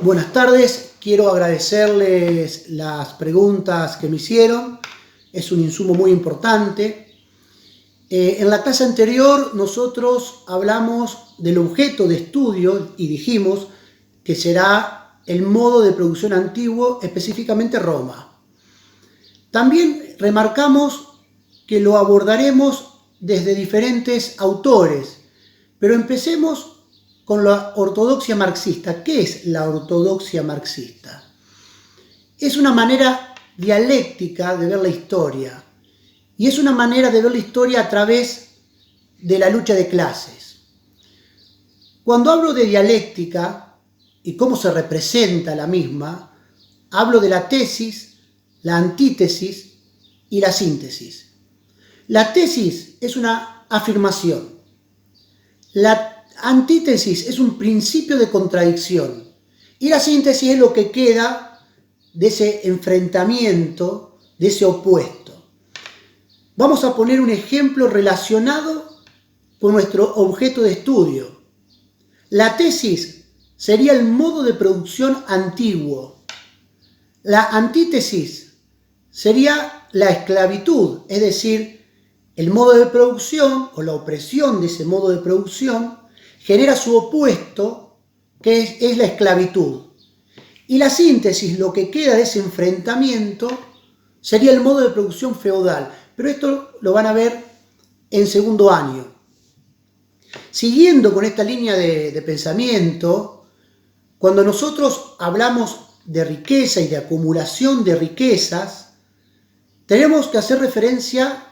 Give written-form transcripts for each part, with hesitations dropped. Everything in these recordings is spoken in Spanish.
Buenas tardes, quiero agradecerles las preguntas que me hicieron, es un insumo muy importante. En la clase anterior nosotros hablamos del objeto de estudio y dijimos que será el modo de producción antiguo, específicamente Roma. También remarcamos que lo abordaremos desde diferentes autores, pero empecemos con la ortodoxia marxista. ¿Qué es la ortodoxia marxista? Es una manera dialéctica de ver la historia, y es una manera de ver la historia a través de la lucha de clases. Cuando hablo de dialéctica y cómo se representa la misma, hablo de la tesis, la antítesis y la síntesis. La tesis es una afirmación. La antítesis es un principio de contradicción. Y la síntesis es lo que queda de ese enfrentamiento, de ese opuesto. Vamos a poner un ejemplo relacionado con nuestro objeto de estudio. La tesis sería el modo de producción antiguo. La antítesis sería la esclavitud, es decir, el modo de producción o la opresión de ese modo de producción genera su opuesto, que es la esclavitud. Y la síntesis, lo que queda de ese enfrentamiento, sería el modo de producción feudal. Pero esto lo van a ver en segundo año. Siguiendo con esta línea de pensamiento, cuando nosotros hablamos de riqueza y de acumulación de riquezas, tenemos que hacer referencia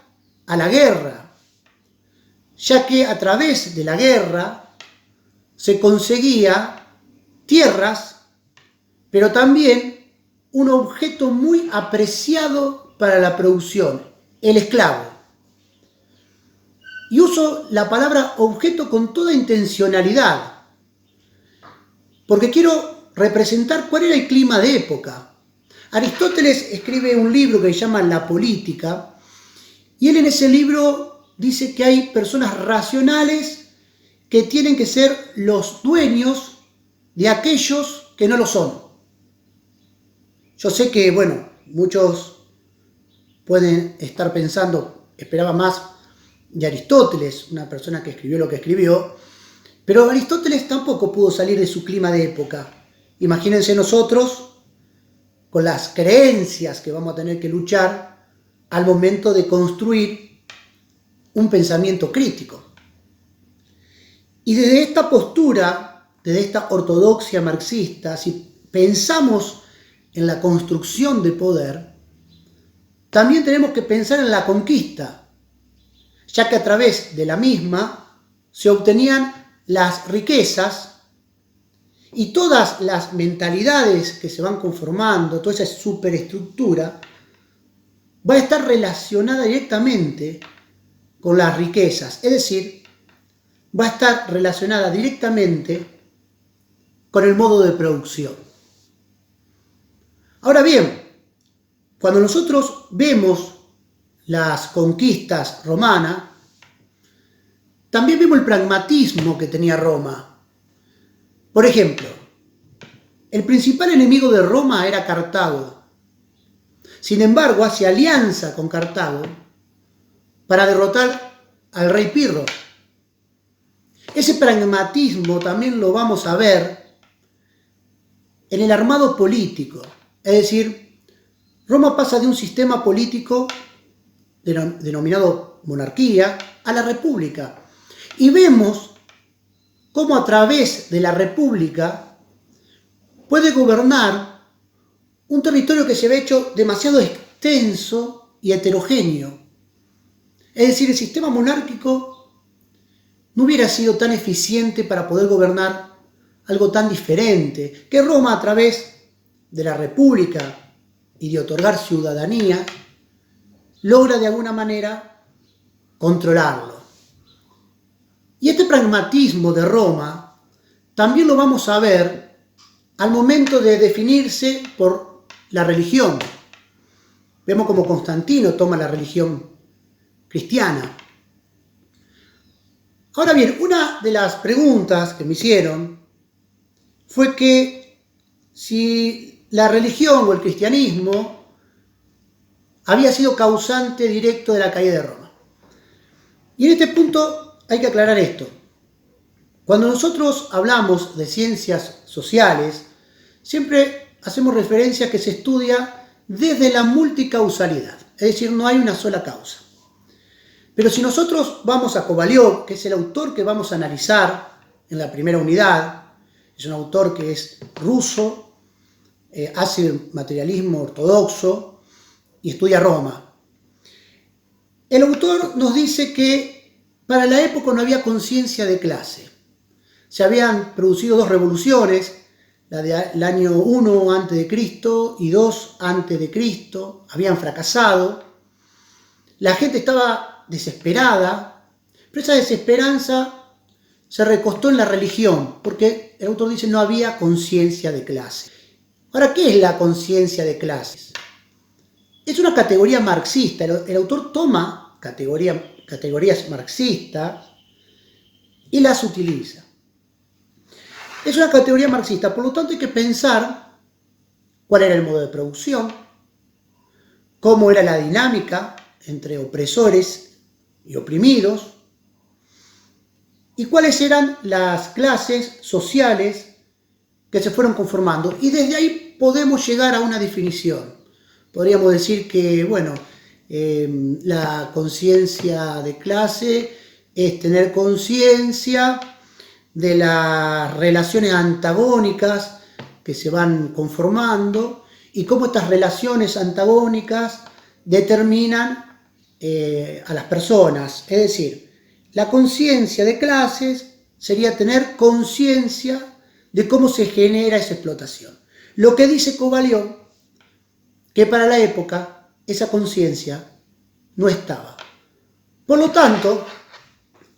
a la guerra, ya que a través de la guerra se conseguía tierras, pero también un objeto muy apreciado para la producción, el esclavo. Y uso la palabra objeto con toda intencionalidad, porque quiero representar cuál era el clima de época. Aristóteles escribe un libro que se llama La Política, y él en ese libro dice que hay personas racionales que tienen que ser los dueños de aquellos que no lo son. Yo sé que, bueno, muchos pueden estar pensando, esperaba más de Aristóteles, una persona que escribió lo que escribió, pero Aristóteles tampoco pudo salir de su clima de época. Imagínense nosotros con las creencias que vamos a tener que luchar al momento de construir un pensamiento crítico. Y desde esta postura, desde esta ortodoxia marxista, si pensamos en la construcción de poder, también tenemos que pensar en la conquista, ya que a través de la misma se obtenían las riquezas y todas las mentalidades que se van conformando, toda esa superestructura, va a estar relacionada directamente con las riquezas, es decir, va a estar relacionada directamente con el modo de producción. Ahora bien, cuando nosotros vemos las conquistas romanas, también vemos el pragmatismo que tenía Roma. Por ejemplo, el principal enemigo de Roma era Cartago. Sin embargo, hace alianza con Cartago para derrotar al rey Pirro. Ese pragmatismo también lo vamos a ver en el armado político. Es decir, Roma pasa de un sistema político denominado monarquía a la república. Y vemos cómo a través de la república puede gobernar un territorio que se había hecho demasiado extenso y heterogéneo. Es decir, el sistema monárquico no hubiera sido tan eficiente para poder gobernar algo tan diferente, que Roma a través de la república y de otorgar ciudadanía, logra de alguna manera controlarlo. Y este pragmatismo de Roma también lo vamos a ver al momento de definirse por la religión. Vemos como Constantino toma la religión cristiana. Ahora bien, una de las preguntas que me hicieron fue que si la religión o el cristianismo había sido causante directo de la caída de Roma. Y en este punto hay que aclarar esto. Cuando nosotros hablamos de ciencias sociales, siempre hacemos referencia a que se estudia desde la multicausalidad, es decir, no hay una sola causa. Pero si nosotros vamos a Kovalyov, que es el autor que vamos a analizar en la primera unidad, es un autor que es ruso, hace materialismo ortodoxo y estudia Roma. El autor nos dice que para la época no había conciencia de clase. Se habían producido dos revoluciones, la del año 1 a.C. y 2 a.C., habían fracasado. La gente estaba desesperada, pero esa desesperanza se recostó en la religión, porque el autor dice no había conciencia de clase. Ahora, ¿qué es la conciencia de clases? Es una categoría marxista. El autor toma categorías marxistas y las utiliza. Es una categoría marxista, por lo tanto hay que pensar cuál era el modo de producción, cómo era la dinámica entre opresores y oprimidos, y cuáles eran las clases sociales que se fueron conformando. Y desde ahí podemos llegar a una definición. Podríamos decir que, bueno, la conciencia de clase es tener conciencia de las relaciones antagónicas que se van conformando y cómo estas relaciones antagónicas determinan a las personas. Es decir, la conciencia de clases sería tener conciencia de cómo se genera esa explotación. Lo que dice Kovalyov, que para la época esa conciencia no estaba. Por lo tanto,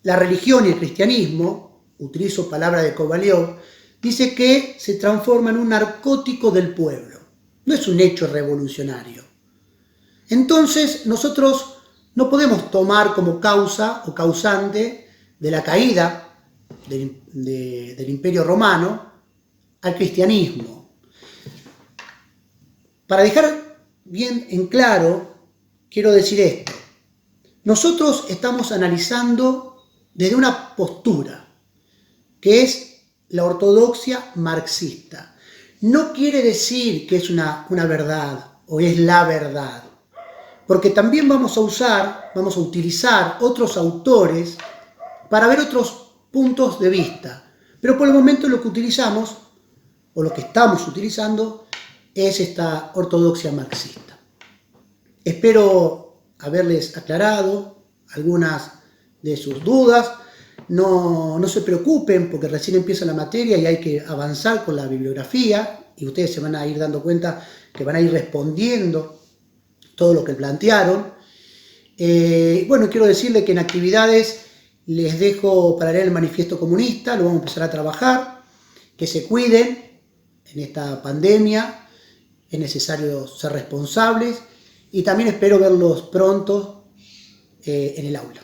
la religión y el cristianismo, utilizo palabra de Kovalyov, dice que se transforma en un narcótico del pueblo. No es un hecho revolucionario. Entonces, nosotros no podemos tomar como causa o causante de la caída del Imperio Romano al cristianismo. Para dejar bien en claro, quiero decir esto. Nosotros estamos analizando desde una postura, que es la ortodoxia marxista. No quiere decir que es una verdad o es la verdad, porque también vamos a utilizar otros autores para ver otros puntos de vista. Pero por el momento lo que utilizamos, o lo que estamos utilizando, es esta ortodoxia marxista. Espero haberles aclarado algunas de sus dudas. No se preocupen porque recién empieza la materia y hay que avanzar con la bibliografía y ustedes se van a ir dando cuenta que van a ir respondiendo todo lo que plantearon. Bueno, quiero decirles que en actividades les dejo para leer el Manifiesto Comunista, lo vamos a empezar a trabajar, que se cuiden en esta pandemia, es necesario ser responsables y también espero verlos pronto en el aula.